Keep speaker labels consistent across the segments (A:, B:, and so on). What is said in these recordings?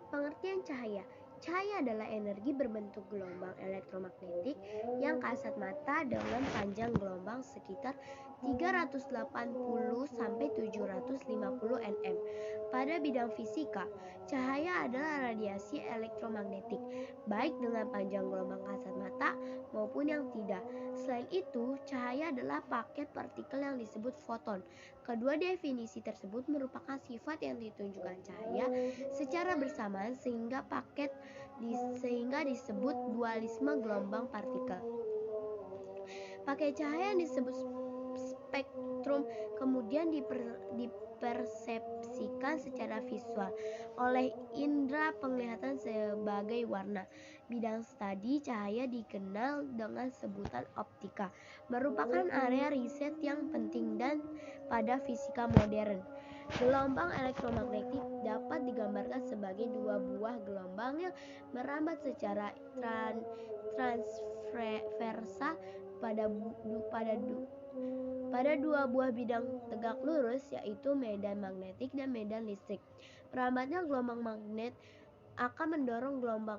A: Pengertian cahaya. Cahaya adalah energi berbentuk gelombang elektromagnetik yang kasat mata dengan panjang gelombang sekitar 380 sampai 750 nm. Pada bidang fisika, cahaya adalah radiasi elektromagnetik, baik dengan panjang gelombang kasat mata maupun yang tidak. Selain itu, cahaya adalah paket partikel yang disebut foton. Kedua definisi tersebut merupakan sifat yang ditunjukkan cahaya secara bersamaan sehingga disebut dualisme gelombang partikel. Pakai cahaya yang disebut spektrum kemudian dipersepsikan secara visual oleh indera penglihatan sebagai warna. Bidang studi cahaya dikenal dengan sebutan optika, merupakan area riset yang penting dan pada fisika modern. Gelombang elektromagnetik dapat digambarkan sebagai dua buah gelombang yang merambat secara transversa pada dua buah bidang tegak lurus, yaitu medan magnetik dan medan listrik. Merambatnya gelombang magnet akan mendorong gelombang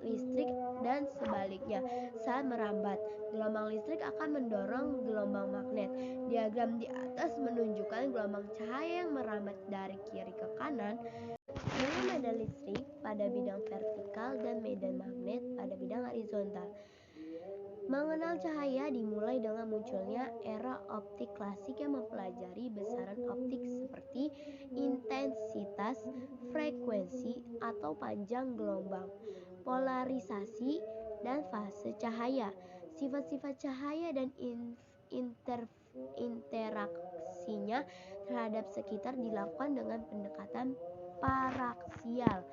A: listrik dan sebaliknya. Saat merambat, gelombang listrik akan mendorong gelombang magnet. Diagram di atas menunjukkan gelombang cahaya yang merambat dari kiri ke kanan dengan medan listrik pada bidang vertikal dan medan magnet pada bidang horizontal. Mengenal cahaya dimulai dengan munculnya era optik klasik yang mempelajari besaran optik seperti intensitas, frekuensi, atau panjang gelombang, polarisasi, dan fase cahaya. Sifat-sifat cahaya dan interaksinya terhadap sekitar dilakukan dengan pendekatan paraksial,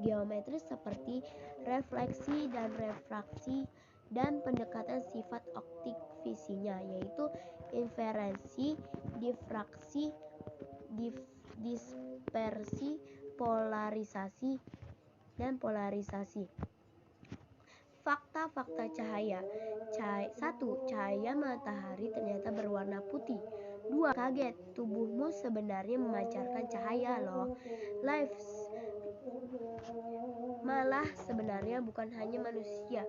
A: geometris seperti refleksi dan refraksi, dan pendekatan sifat optik visinya, yaitu inferensi, difraksi, dispersi, polarisasi, dan polarisasi. Fakta-fakta cahaya. 1. Cahaya matahari ternyata berwarna putih. 2. Kaget, tubuhmu sebenarnya memancarkan cahaya loh. Malah sebenarnya bukan hanya manusia,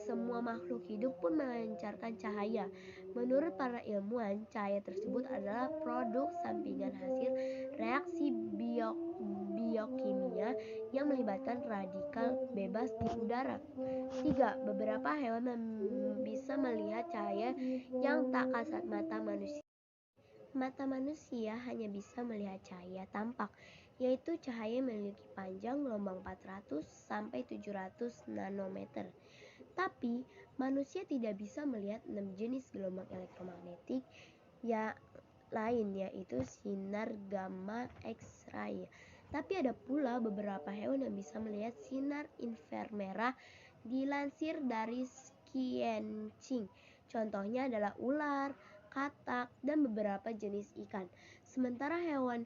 A: semua makhluk hidup pun memancarkan cahaya. Menurut para ilmuwan, cahaya tersebut adalah produk sampingan hasil reaksi biokimia yang melibatkan radikal bebas di udara. 3. Beberapa hewan bisa melihat cahaya yang tak kasat mata manusia. Mata manusia hanya bisa melihat cahaya tampak, yaitu cahaya memiliki panjang gelombang 400 sampai 700 nanometer. Tapi manusia tidak bisa melihat 6 jenis gelombang elektromagnetik lain, yaitu sinar gamma, X-ray. Tapi ada pula beberapa hewan yang bisa melihat sinar inframerah, dilansir dari Science. Contohnya adalah ular, katak, dan beberapa jenis ikan. Sementara hewan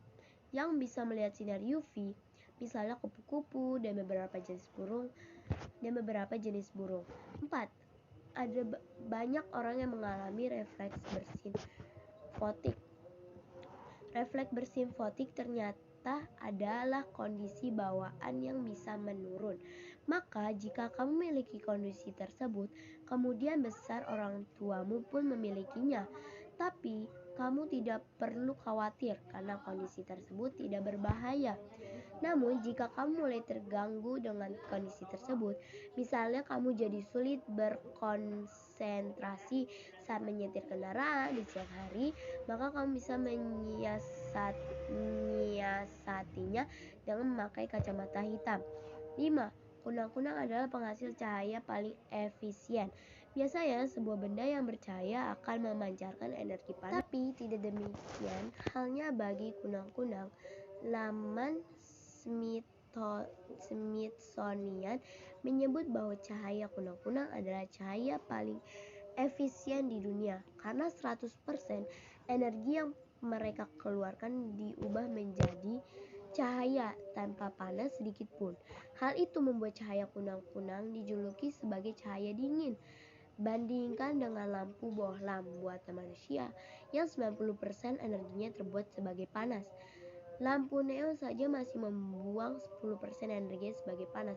A: yang bisa melihat sinar UV, misalnya kupu-kupu dan beberapa jenis burung. 4. Ada banyak orang yang mengalami refleks bersimfotik. Refleks bersimfotik ternyata adalah kondisi bawaan yang bisa menurun. Maka jika kamu memiliki kondisi tersebut, kemudian besar orang tuamu pun memilikinya. Tapi kamu tidak perlu khawatir karena kondisi tersebut tidak berbahaya. Namun jika kamu mulai terganggu dengan kondisi tersebut, misalnya kamu jadi sulit berkonsentrasi saat menyetir kendaraan di siang hari, maka kamu bisa menyiasatinya dengan memakai kacamata hitam. 5. Kunang-kunang adalah penghasil cahaya paling efisien. Biasanya sebuah benda yang bercahaya akan memancarkan energi panas, tapi tidak demikian halnya bagi kunang-kunang. Laman Smithsonian menyebut bahwa cahaya kunang-kunang adalah cahaya paling efisien di dunia karena 100% energi yang mereka keluarkan diubah menjadi cahaya tanpa panas sedikit pun. Hal itu membuat cahaya kunang-kunang dijuluki sebagai cahaya dingin. Bandingkan dengan lampu bohlam buatan manusia yang 90% energinya terbuat sebagai panas. Lampu neon saja masih membuang 10% energi sebagai panas.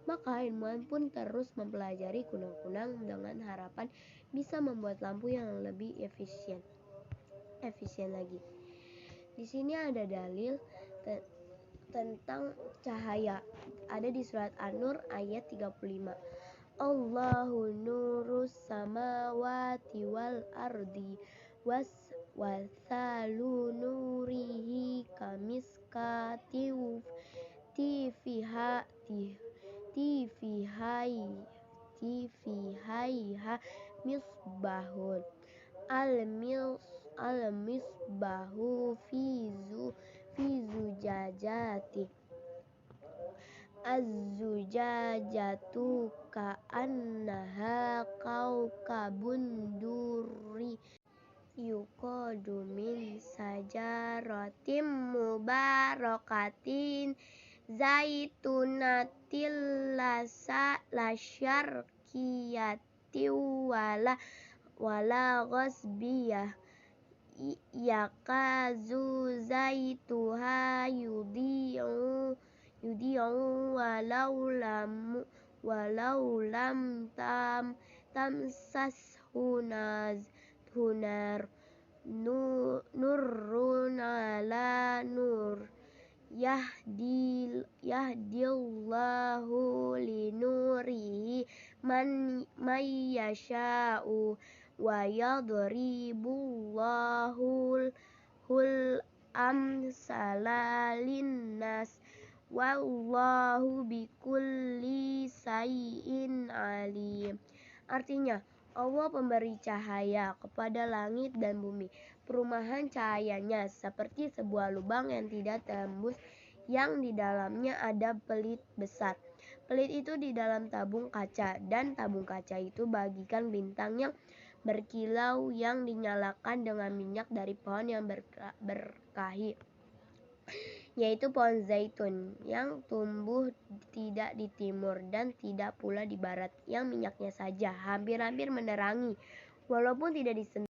A: Maka ilmuwan pun terus mempelajari kunang-kunang dengan harapan bisa membuat lampu yang lebih efisien lagi. Di sini ada dalil tentang cahaya. Ada di surat An-Nur ayat 35. Allahu nurus samawati wal ardi wasalu nurihi kamiskatiu tifihaiha misbahun al-misbahu fi zujajati az-zujajatu ka'annaha kaukabun durri yuqadu min sajaratin mubarakatin zaitunatil lasyarkiyati wala ghasbiyah yakazu zaituha yudi'u walau lam tamsashu nar nurun ala nur yahdillahu linurihi man yasha'u wa yadribullahu amsala linnas wallahu bikulli syai'in alim. Artinya, Allah pemberi cahaya kepada langit dan bumi. Perumahan cahayanya seperti sebuah lubang yang tidak tembus, yang di dalamnya ada pelit besar. Pelit itu di dalam tabung kaca, dan tabung kaca itu bagikan bintang yang berkilau yang dinyalakan dengan minyak dari pohon yang berkahi, yaitu pohon zaitun yang tumbuh tidak di timur dan tidak pula di barat, yang minyaknya saja hampir-hampir menerangi walaupun tidak disentuh